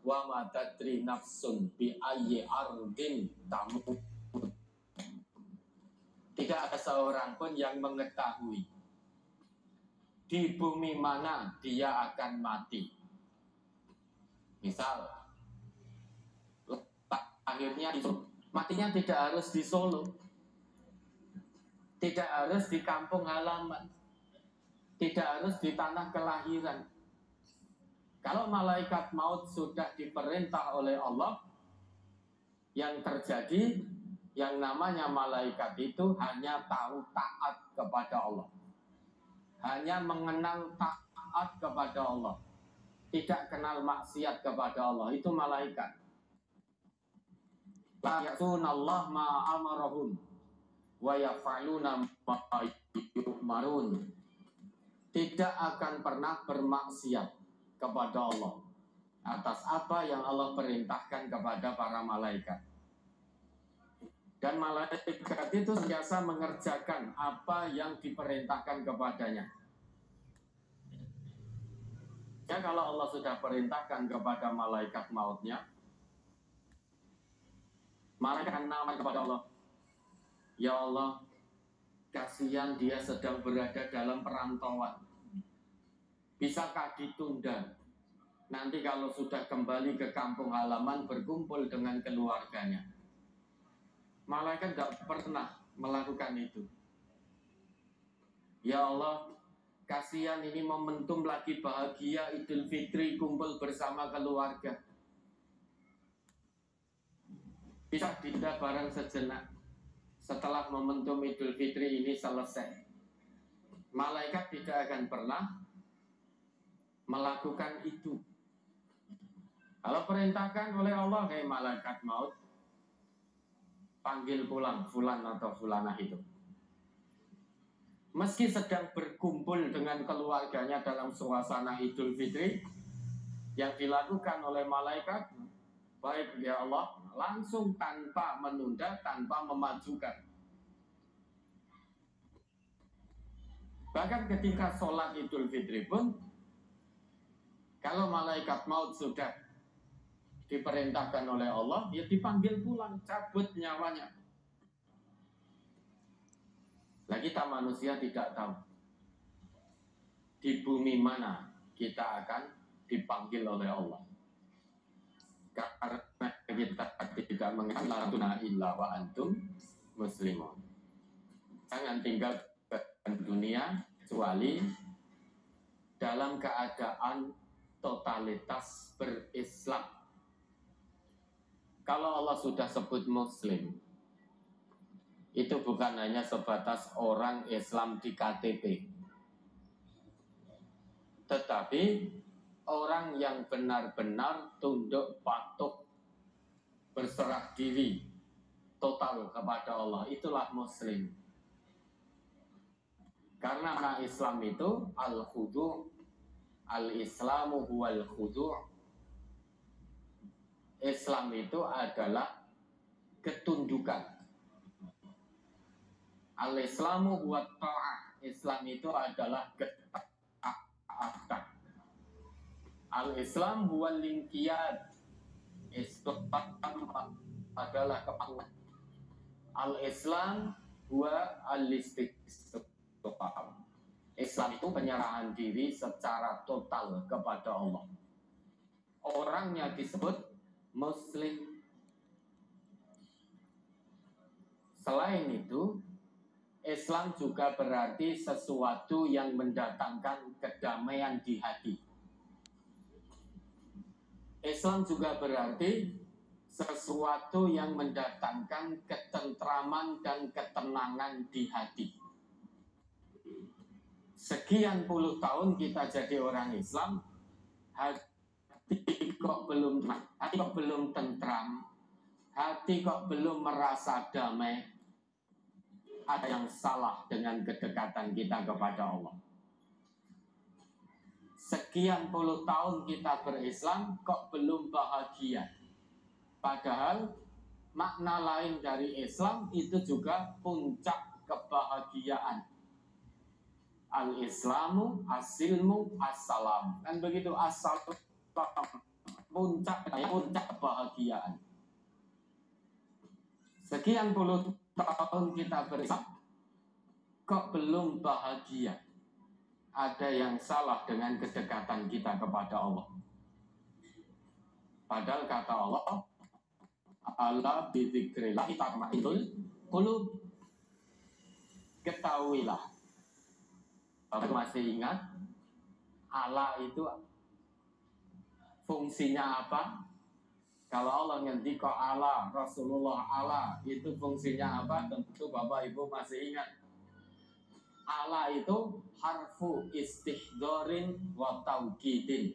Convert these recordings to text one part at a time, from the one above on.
wa ma tadri nafsun bi ayyi ardin tamut. Tidak ada seorang pun yang mengetahui di bumi mana dia akan mati. Misal akhirnya matinya tidak harus di Solo, tidak harus di kampung halaman, tidak harus di tanah kelahiran. Kalau malaikat maut sudah diperintah oleh Allah, yang terjadi, yang namanya malaikat itu hanya tahu taat kepada Allah, hanya mengenal taat kepada Allah, tidak kenal maksiat kepada Allah. Itu malaikat. La ya'sunallah ma amarahum wa yaf'aluna ma yu'marun. Tidak akan pernah bermaksiat kepada Allah atas apa yang Allah perintahkan kepada para malaikat. Dan malaikat itu biasa mengerjakan apa yang diperintahkan kepadanya. Ya, kalau Allah sudah perintahkan kepada malaikat mautnya, malaikat akan nama kepada Allah, ya Allah, kasihan dia sedang berada dalam perantauan, bisakah ditunda? Nanti kalau sudah kembali ke kampung halaman berkumpul dengan keluarganya. Malaikat tidak pernah melakukan itu. Ya Allah, kasihan ini momentum lagi bahagia Idul Fitri, kumpul bersama keluarga. Bisa ditunda barang sejenak setelah momentum Idul Fitri ini selesai. Malaikat tidak akan pernah melakukan itu. Kalau perintahkan oleh Allah, kayak malaikat maut, panggil pulang fulan atau fulanah itu. Meski sedang berkumpul dengan keluarganya dalam suasana Idul Fitri, yang dilakukan oleh malaikat, baik ya Allah, langsung tanpa menunda, tanpa memajukan. Bahkan ketika sholat Idul Fitri pun, kalau malaikat maut sudah diperintahkan oleh Allah, ya dipanggil pulang, cabut nyawanya. Nah, kita manusia tidak tahu di bumi mana kita akan dipanggil oleh Allah. Karena kita tidak mengenal illa wa antum muslimun. Jangan tinggal di dunia kecuali dalam keadaan totalitas berislam. Kalau Allah sudah sebut muslim, itu bukan hanya sebatas orang Islam di KTP, tetapi orang yang benar-benar tunduk patuh, berserah diri total kepada Allah, itulah muslim. Karena Islam itu al-khudu', al-islamu huwal khudu'. Islam itu adalah ketundukan. Al-islamu huwa ta'ah. Islam itu adalah ketaatan. Al-islam huwa linqiyad. Islam adalah kepatuhan. Al-islam huwa al-istiqamah. Islam itu penyerahan diri secara total kepada Allah. Orangnya disebut muslim. Selain itu, Islam juga berarti sesuatu yang mendatangkan kedamaian di hati. Islam juga berarti sesuatu yang mendatangkan ketentraman dan ketenangan di hati. Sekian puluh tahun kita jadi orang Islam, hati kok belum tentram, hati kok belum merasa damai. Ada yang salah dengan kedekatan kita kepada Allah. Sekian puluh tahun kita berislam kok belum bahagia. Padahal makna lain dari Islam itu juga puncak kebahagiaan. Al-Islamu, as-silmu, as-salam. Kan begitu, as-salam. puncak kebahagiaan. Sekian puluh tahun kita bersama, kok belum bahagia? Ada yang salah dengan kedekatan kita kepada Allah. Padahal kata Allah, ala bidzikrillah tatma'innul qulub. Ketahuilah, Bapak masih ingat Allah itu fungsinya apa? Kalau Allah ngendika Allah, Rasulullah Allah, itu fungsinya apa? Tentu Bapak Ibu masih ingat. Allah itu harfu istihdorin wa taukidin,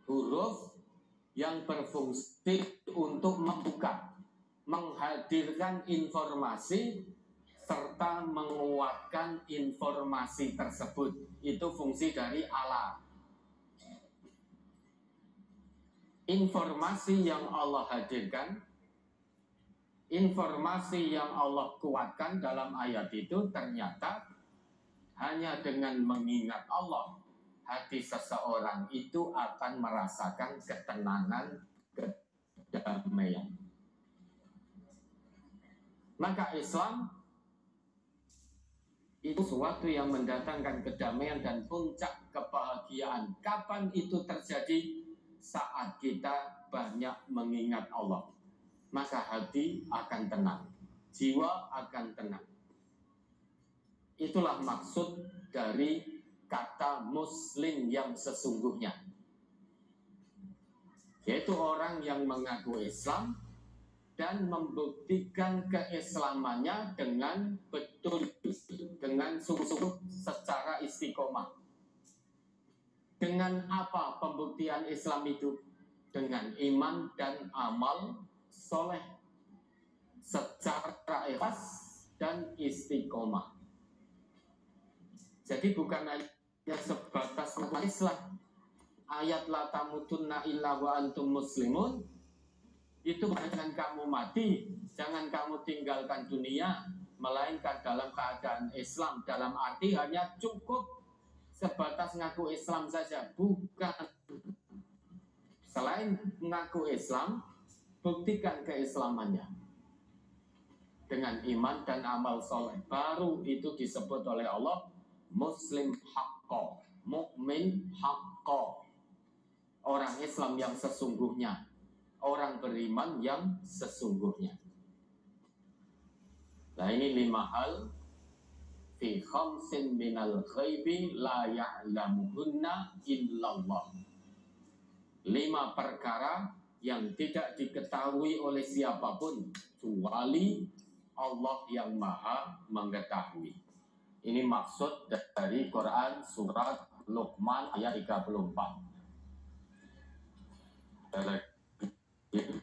huruf yang berfungsi untuk membuka, menghadirkan informasi serta menguatkan informasi tersebut. Itu fungsi dari Allah. Informasi yang Allah hadirkan, informasi yang Allah kuatkan dalam ayat itu ternyata hanya dengan mengingat Allah, hati seseorang itu akan merasakan ketenangan, kedamaian. Maka Islam itu sesuatu yang mendatangkan kedamaian dan puncak kebahagiaan. Kapan itu terjadi? Saat kita banyak mengingat Allah, maka hati akan tenang, jiwa akan tenang. Itulah maksud dari kata muslim yang sesungguhnya, yaitu orang yang mengaku Islam dan membuktikan keislamannya dengan betul, dengan sungguh-sungguh secara istiqomah. Dengan apa pembuktian Islam itu? Dengan iman dan amal soleh secara ikhlas dan istiqomah. Jadi bukan hanya sebatas Islam. Ayat la tamutunna illa wa antum muslimun itu jangan kamu mati, jangan kamu tinggalkan dunia, melainkan dalam keadaan Islam. Dalam arti hanya cukup sebatas ngaku Islam saja, bukan. Selain mengaku Islam, buktikan keislamannya dengan iman dan amal soleh. Baru itu disebut oleh Allah muslim haqqo, mukmin haqqo, orang Islam yang sesungguhnya, orang beriman yang sesungguhnya. Nah, ini 5 hal fi khamsin minal ghaibi la ya'lamuhunna illallah. 5 perkara yang tidak diketahui oleh siapapun kecuali Allah yang maha mengetahui. Ini maksud dari Quran surat Luqman ayat 34.